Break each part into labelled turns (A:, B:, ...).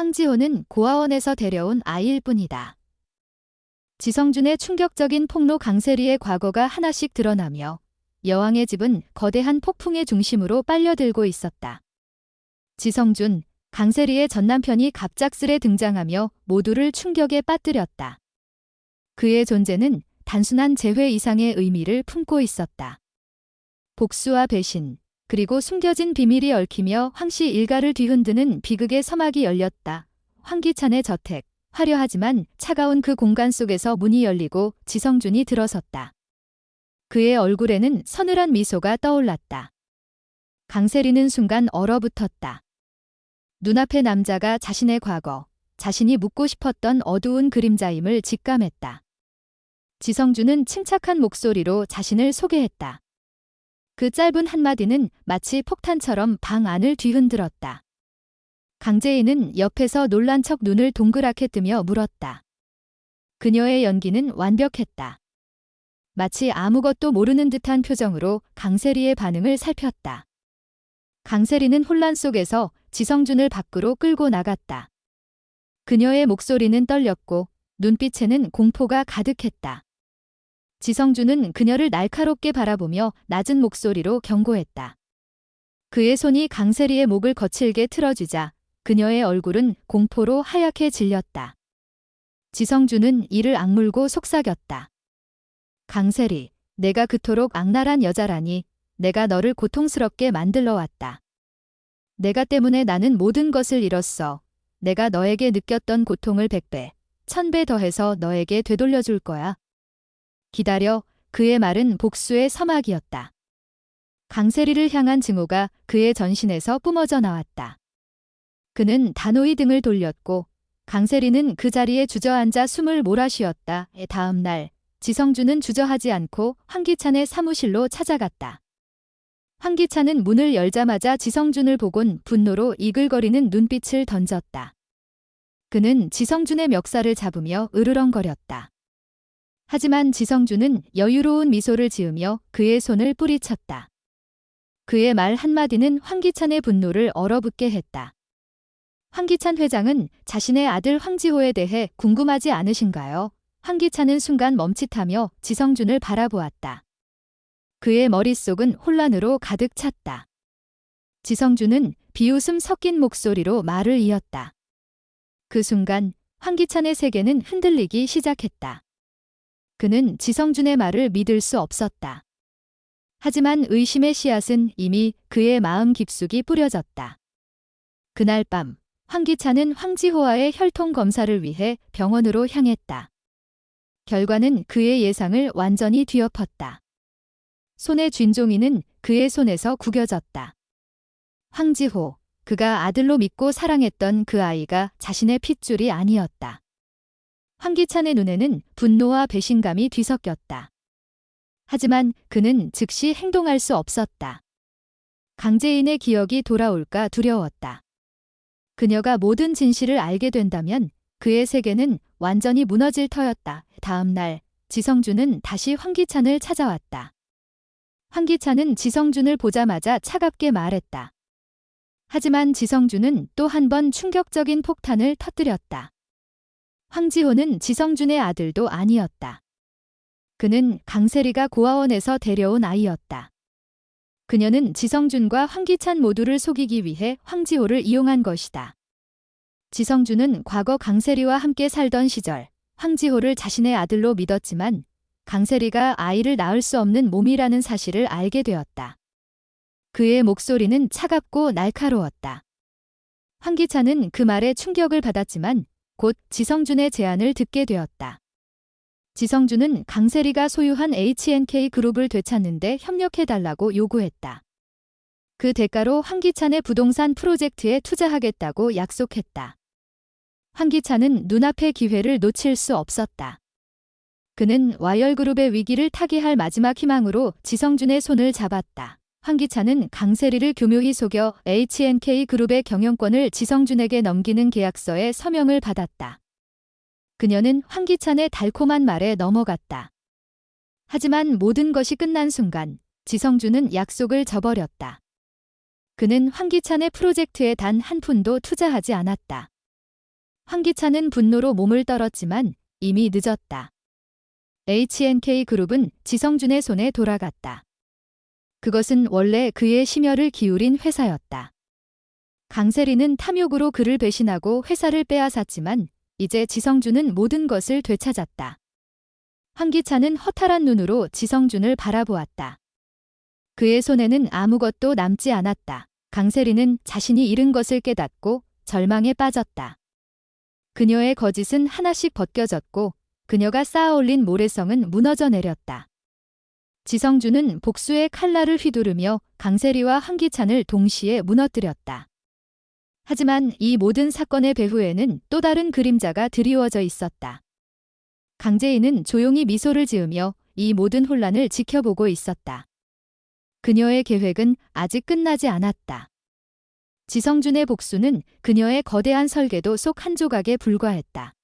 A: 황지호는 고아원에서 데려온 아이일 뿐이다. 지성준의 충격적인 폭로 강세리의 과거가 하나씩 드러나며 여왕의 집은 거대한 폭풍의 중심으로 빨려들고 있었다. 지성준, 강세리의 전남편이 갑작스레 등장하며 모두를 충격에 빠뜨렸다. 그의 존재는 단순한 재회 이상의 의미를 품고 있었다. 복수와 배신, 그리고 숨겨진 비밀이 얽히며 황씨 일가를 뒤흔드는 비극의 서막이 열렸다. 황기찬의 저택, 화려하지만 차가운 그 공간 속에서 문이 열리고 지성준이 들어섰다. 그의 얼굴에는 서늘한 미소가 떠올랐다. 강세리는 순간 얼어붙었다. 눈앞의 남자가 자신의 과거, 자신이 묻고 싶었던 어두운 그림자임을 직감했다. 지성준은 침착한 목소리로 자신을 소개했다. 그 짧은 한마디는 마치 폭탄처럼 방 안을 뒤흔들었다. 강재인은 옆에서 놀란 척 눈을 동그랗게 뜨며 물었다. 그녀의 연기는 완벽했다. 마치 아무것도 모르는 듯한 표정으로 강세리의 반응을 살폈다. 강세리는 혼란 속에서 지성준을 밖으로 끌고 나갔다. 그녀의 목소리는 떨렸고 눈빛에는 공포가 가득했다. 지성준은 그녀를 날카롭게 바라보며 낮은 목소리로 경고했다. 그의 손이 강세리의 목을 거칠게 틀어주자 그녀의 얼굴은 공포로 하얗게 질렸다. 지성준은 이를 악물고 속삭였다. 강세리, 내가 그토록 악랄한 여자라니. 내가 너를 고통스럽게 만들러 왔다. 내가 때문에 나는 모든 것을 잃었어. 내가 너에게 느꼈던 고통을 100배, 1000배 더해서 너에게 되돌려줄 거야. 기다려. 그의 말은 복수의 서막이었다. 강세리를 향한 증오가 그의 전신에서 뿜어져 나왔다. 그는 단호히 등을 돌렸고 강세리는 그 자리에 주저앉아 숨을 몰아쉬었다. 다음 날 지성준은 주저하지 않고 황기찬의 사무실로 찾아갔다. 황기찬은 문을 열자마자 지성준을 보곤 분노로 이글거리는 눈빛을 던졌다. 그는 지성준의 멱살을 잡으며 으르렁거렸다. 하지만 지성준은 여유로운 미소를 지으며 그의 손을 뿌리쳤다. 그의 말 한마디는 황기찬의 분노를 얼어붙게 했다. 황기찬 회장은 자신의 아들 황지호에 대해 궁금하지 않으신가요? 황기찬은 순간 멈칫하며 지성준을 바라보았다. 그의 머릿속은 혼란으로 가득 찼다. 지성준은 비웃음 섞인 목소리로 말을 이었다. 그 순간 황기찬의 세계는 흔들리기 시작했다. 그는 지성준의 말을 믿을 수 없었다. 하지만 의심의 씨앗은 이미 그의 마음 깊숙이 뿌려졌다. 그날 밤 황기찬은 황지호와의 혈통 검사를 위해 병원으로 향했다. 결과는 그의 예상을 완전히 뒤엎었다. 손의 쥔종이는 그의 손에서 구겨졌다. 황지호, 그가 아들로 믿고 사랑했던 그 아이가 자신의 핏줄이 아니었다. 황기찬의 눈에는 분노와 배신감이 뒤섞였다. 하지만 그는 즉시 행동할 수 없었다. 강재인의 기억이 돌아올까 두려웠다. 그녀가 모든 진실을 알게 된다면 그의 세계는 완전히 무너질 터였다. 다음 날 지성준은 다시 황기찬을 찾아왔다. 황기찬은 지성준을 보자마자 차갑게 말했다. 하지만 지성준은 또 한 번 충격적인 폭탄을 터뜨렸다. 황지호는 지성준의 아들도 아니었다. 그는 강세리가 고아원에서 데려온 아이였다. 그녀는 지성준과 황기찬 모두를 속이기 위해 황지호를 이용한 것이다. 지성준은 과거 강세리와 함께 살던 시절 황지호를 자신의 아들로 믿었지만 강세리가 아이를 낳을 수 없는 몸이라는 사실을 알게 되었다. 그의 목소리는 차갑고 날카로웠다. 황기찬은 그 말에 충격을 받았지만 곧 지성준의 제안을 듣게 되었다. 지성준은 강세리가 소유한 H&K 그룹을 되찾는데 협력해달라고 요구했다. 그 대가로 황기찬의 부동산 프로젝트에 투자하겠다고 약속했다. 황기찬은 눈앞의 기회를 놓칠 수 없었다. 그는 와열그룹의 위기를 타개할 마지막 희망으로 지성준의 손을 잡았다. 황기찬은 강세리를 교묘히 속여 H&K 그룹의 경영권을 지성준에게 넘기는 계약서에 서명을 받았다. 그녀는 황기찬의 달콤한 말에 넘어갔다. 하지만 모든 것이 끝난 순간 지성준은 약속을 저버렸다. 그는 황기찬의 프로젝트에 단 한 푼도 투자하지 않았다. 황기찬은 분노로 몸을 떨었지만 이미 늦었다. HNK그룹은 지성준의 손에 돌아갔다. 그것은 원래 그의 심혈을 기울인 회사였다. 강세리는 탐욕으로 그를 배신하고 회사를 빼앗았지만 이제 지성준은 모든 것을 되찾았다. 황기찬은 허탈한 눈으로 지성준을 바라보았다. 그의 손에는 아무것도 남지 않았다. 강세리는 자신이 잃은 것을 깨닫고 절망에 빠졌다. 그녀의 거짓은 하나씩 벗겨졌고 그녀가 쌓아올린 모래성은 무너져 내렸다. 지성준은 복수의 칼날을 휘두르며 강세리와 황기찬을 동시에 무너뜨렸다. 하지만 이 모든 사건의 배후에는 또 다른 그림자가 드리워져 있었다. 강재인은 조용히 미소를 지으며 이 모든 혼란을 지켜보고 있었다. 그녀의 계획은 아직 끝나지 않았다. 지성준의 복수는 그녀의 거대한 설계도 속 한 조각에 불과했다.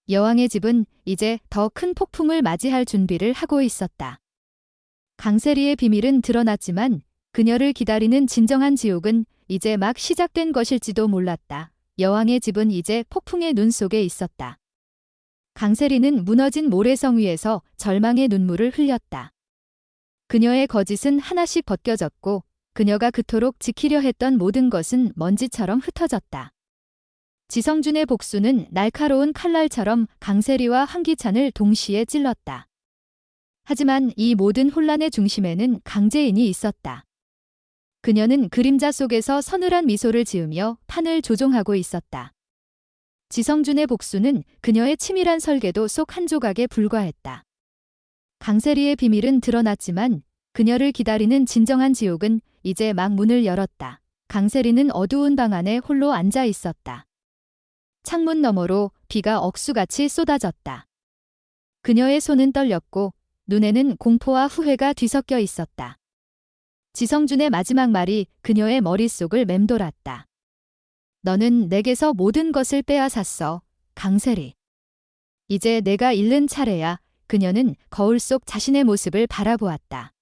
A: 여왕의 집은 이제 더 큰 폭풍을 맞이할 준비를 하고 있었다. 강세리의 비밀은 드러났지만 그녀를 기다리는 진정한 지옥은 이제 막 시작된 것일지도 몰랐다. 여왕의 집은 이제 폭풍의 눈 속에 있었다. 강세리는 무너진 모래성 위에서 절망의 눈물을 흘렸다. 그녀의 거짓은 하나씩 벗겨졌고 그녀가 그토록 지키려 했던 모든 것은 먼지처럼 흩어졌다. 지성준의 복수는 날카로운 칼날처럼 강세리와 황기찬을 동시에 찔렀다. 하지만 이 모든 혼란의 중심에는 강재인이 있었다. 그녀는 그림자 속에서 서늘한 미소를 지으며 판을 조종하고 있었다. 지성준의 복수는 그녀의 치밀한 설계도 속 한 조각에 불과했다. 강세리의 비밀은 드러났지만 그녀를 기다리는 진정한 지옥은 이제 막 문을 열었다. 강세리는 어두운 방 안에 홀로 앉아 있었다. 창문 너머로 비가 억수같이 쏟아졌다. 그녀의 손은 떨렸고 눈에는 공포와 후회가 뒤섞여 있었다. 지성준의 마지막 말이 그녀의 머릿속을 맴돌았다. 너는 내게서 모든 것을 빼앗았어, 강세리. 이제 내가 잃는 차례야. 그녀는 거울 속 자신의 모습을 바라보았다.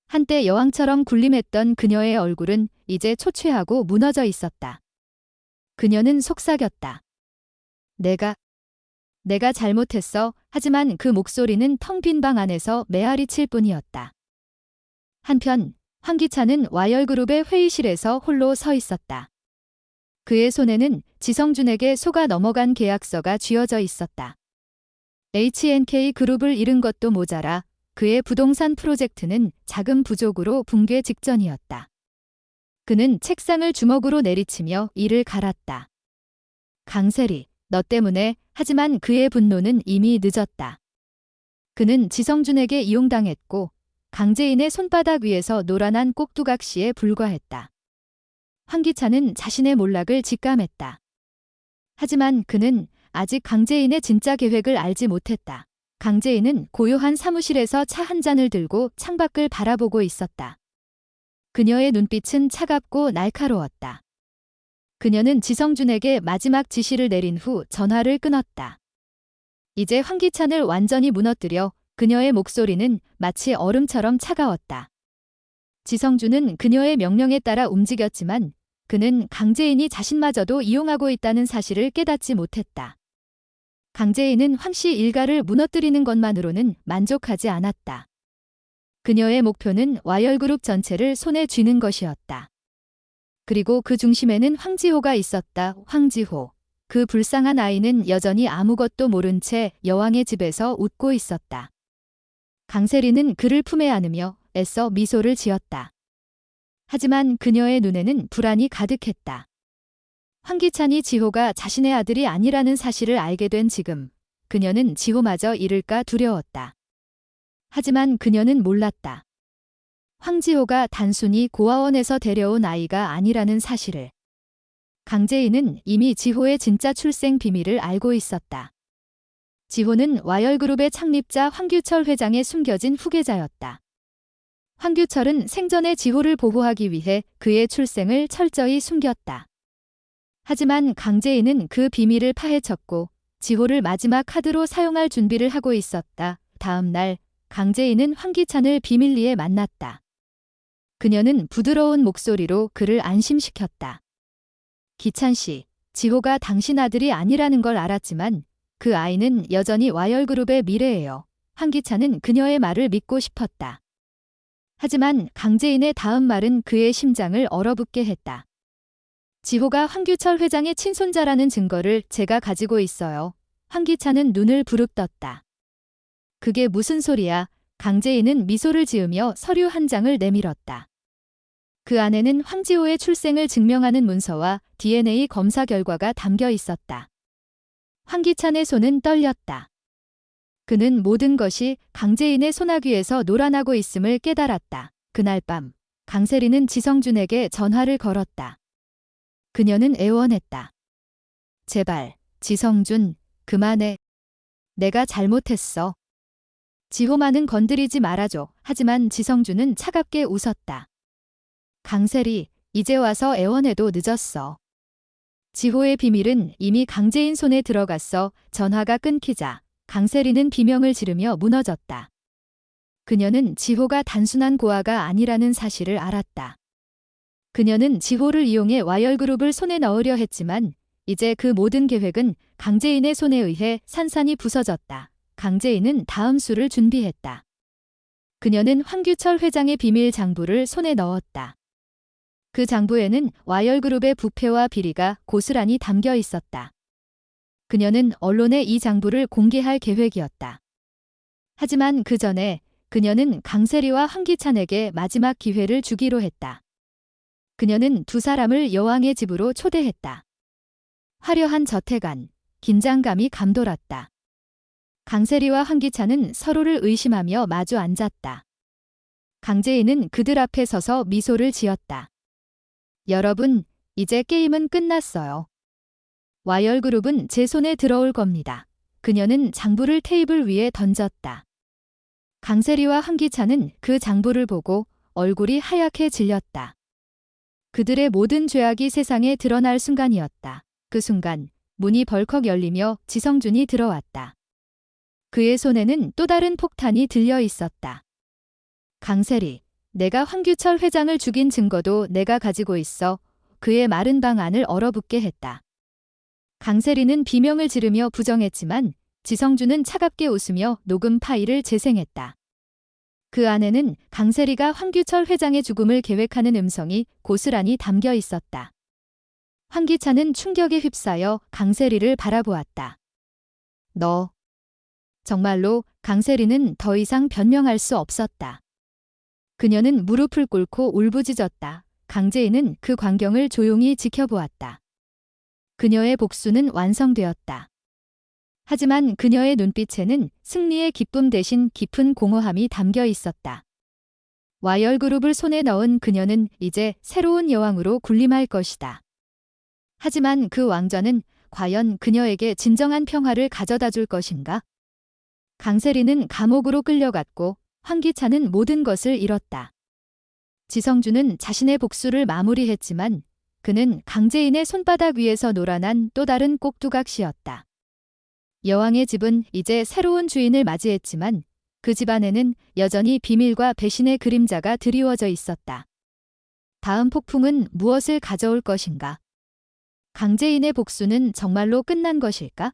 A: 한때 여왕처럼 군림했던 그녀의 얼굴은 이제 초췌하고 무너져 있었다. 그녀는 속삭였다. 내가 잘못했어. 하지만 그 목소리는 텅 빈 방 안에서 메아리칠 뿐이었다. 한편 황기찬은 와열그룹의 회의실에서 홀로 서 있었다. 그의 손에는 지성준에게 속아 넘어간 계약서가 쥐어져 있었다. HNK그룹을 잃은 것도 모자라 그의 부동산 프로젝트는 자금 부족으로 붕괴 직전이었다. 그는 책상을 주먹으로 내리치며 이를 갈았다. 강세리, 너 때문에. 하지만 그의 분노는 이미 늦었다. 그는 지성준에게 이용당했고 강재인의 손바닥 위에서 노란한 꼭두각시에 불과했다. 황기찬은 자신의 몰락을 직감했다. 하지만 그는 아직 강재인의 진짜 계획을 알지 못했다. 강재인은 고요한 사무실에서 차 한 잔을 들고 창밖을 바라보고 있었다. 그녀의 눈빛은 차갑고 날카로웠다. 그녀는 지성준에게 마지막 지시를 내린 후 전화를 끊었다. 이제 황기찬을 완전히 무너뜨려 그녀의 목소리는 마치 얼음처럼 차가웠다. 지성준은 그녀의 명령에 따라 움직였지만 그는 강재인이 자신마저도 이용하고 있다는 사실을 깨닫지 못했다. 강재인은 황씨 일가를 무너뜨리는 것만으로는 만족하지 않았다. 그녀의 목표는 와열그룹 전체를 손에 쥐는 것이었다. 그리고 그 중심에는 황지호가 있었다. 황지호. 그 불쌍한 아이는 여전히 아무것도 모른 채 여왕의 집에서 웃고 있었다. 강세리는 그를 품에 안으며 애써 미소를 지었다. 하지만 그녀의 눈에는 불안이 가득했다. 황기찬이 지호가 자신의 아들이 아니라는 사실을 알게 된 지금 그녀는 지호마저 잃을까 두려웠다. 하지만 그녀는 몰랐다. 황지호가 단순히 고아원에서 데려온 아이가 아니라는 사실을. 강재인은 이미 지호의 진짜 출생 비밀을 알고 있었다. 지호는 와열그룹의 창립자 황규철 회장의 숨겨진 후계자였다. 황규철은 생전에 지호를 보호하기 위해 그의 출생을 철저히 숨겼다. 하지만 강재인은 그 비밀을 파헤쳤고 지호를 마지막 카드로 사용할 준비를 하고 있었다. 다음 날 강재인은 황기찬을 비밀리에 만났다. 그녀는 부드러운 목소리로 그를 안심시켰다. 기찬 씨, 지호가 당신 아들이 아니라는 걸 알았지만 그 아이는 여전히 와열그룹의 미래예요. 황기찬은 그녀의 말을 믿고 싶었다. 하지만 강재인의 다음 말은 그의 심장을 얼어붙게 했다. 지호가 황규철 회장의 친손자라는 증거를 제가 가지고 있어요. 황기찬은 눈을 부릅떴다. 그게 무슨 소리야? 강재인은 미소를 지으며 서류 한 장을 내밀었다. 그 안에는 황지호의 출생을 증명하는 문서와 DNA 검사 결과가 담겨 있었다. 황기찬의 손은 떨렸다. 그는 모든 것이 강재인의 소나귀에서 놀아나고 있음을 깨달았다. 그날 밤 강세리는 지성준에게 전화를 걸었다. 그녀는 애원했다. 제발, 지성준, 그만해. 내가 잘못했어. 지호만은 건드리지 말아줘. 하지만 지성준은 차갑게 웃었다. 강세리, 이제 와서 애원해도 늦었어. 지호의 비밀은 이미 강재인 손에 들어갔어. 전화가 끊기자 강세리는 비명을 지르며 무너졌다. 그녀는 지호가 단순한 고아가 아니라는 사실을 알았다. 그녀는 지호를 이용해 와열그룹을 손에 넣으려 했지만 이제 그 모든 계획은 강재인의 손에 의해 산산이 부서졌다. 강재인은 다음 수를 준비했다. 그녀는 황규철 회장의 비밀 장부를 손에 넣었다. 그 장부에는 와열그룹의 부패와 비리가 고스란히 담겨 있었다. 그녀는 언론에 이 장부를 공개할 계획이었다. 하지만 그 전에 그녀는 강세리와 황기찬에게 마지막 기회를 주기로 했다. 그녀는 두 사람을 여왕의 집으로 초대했다. 화려한 저택 안, 긴장감이 감돌았다. 강세리와 황기찬은 서로를 의심하며 마주 앉았다. 강재인은 그들 앞에 서서 미소를 지었다. 여러분, 이제 게임은 끝났어요. 와열그룹은 제 손에 들어올 겁니다. 그녀는 장부를 테이블 위에 던졌다. 강세리와 황기찬은 그 장부를 보고 얼굴이 하얗게 질렸다. 그들의 모든 죄악이 세상에 드러날 순간이었다. 그 순간 문이 벌컥 열리며 지성준이 들어왔다. 그의 손에는 또 다른 폭탄이 들려 있었다. 강세리, 내가 황규철 회장을 죽인 증거도 내가 가지고 있어. 그의 마른 방 안을 얼어붙게 했다. 강세리는 비명을 지르며 부정했지만 지성준은 차갑게 웃으며 녹음 파일을 재생했다. 그 안에는 강세리가 황규철 회장의 죽음을 계획하는 음성이 고스란히 담겨 있었다. 황기찬은 충격에 휩싸여 강세리를 바라보았다. 너. 정말로 강세리는 더 이상 변명할 수 없었다. 그녀는 무릎을 꿇고 울부짖었다. 강재인은 그 광경을 조용히 지켜보았다. 그녀의 복수는 완성되었다. 하지만 그녀의 눈빛에는 승리의 기쁨 대신 깊은 공허함이 담겨 있었다. 와열그룹을 손에 넣은 그녀는 이제 새로운 여왕으로 군림할 것이다. 하지만 그 왕좌는 과연 그녀에게 진정한 평화를 가져다 줄 것인가? 강세리는 감옥으로 끌려갔고 황기찬은 모든 것을 잃었다. 지성준은 자신의 복수를 마무리했지만 그는 강재인의 손바닥 위에서 놀아난 또 다른 꼭두각시였다. 여왕의 집은 이제 새로운 주인을 맞이했지만 그 집안에는 여전히 비밀과 배신의 그림자가 드리워져 있었다. 다음 폭풍은 무엇을 가져올 것인가? 강재인의 복수는 정말로 끝난 것일까?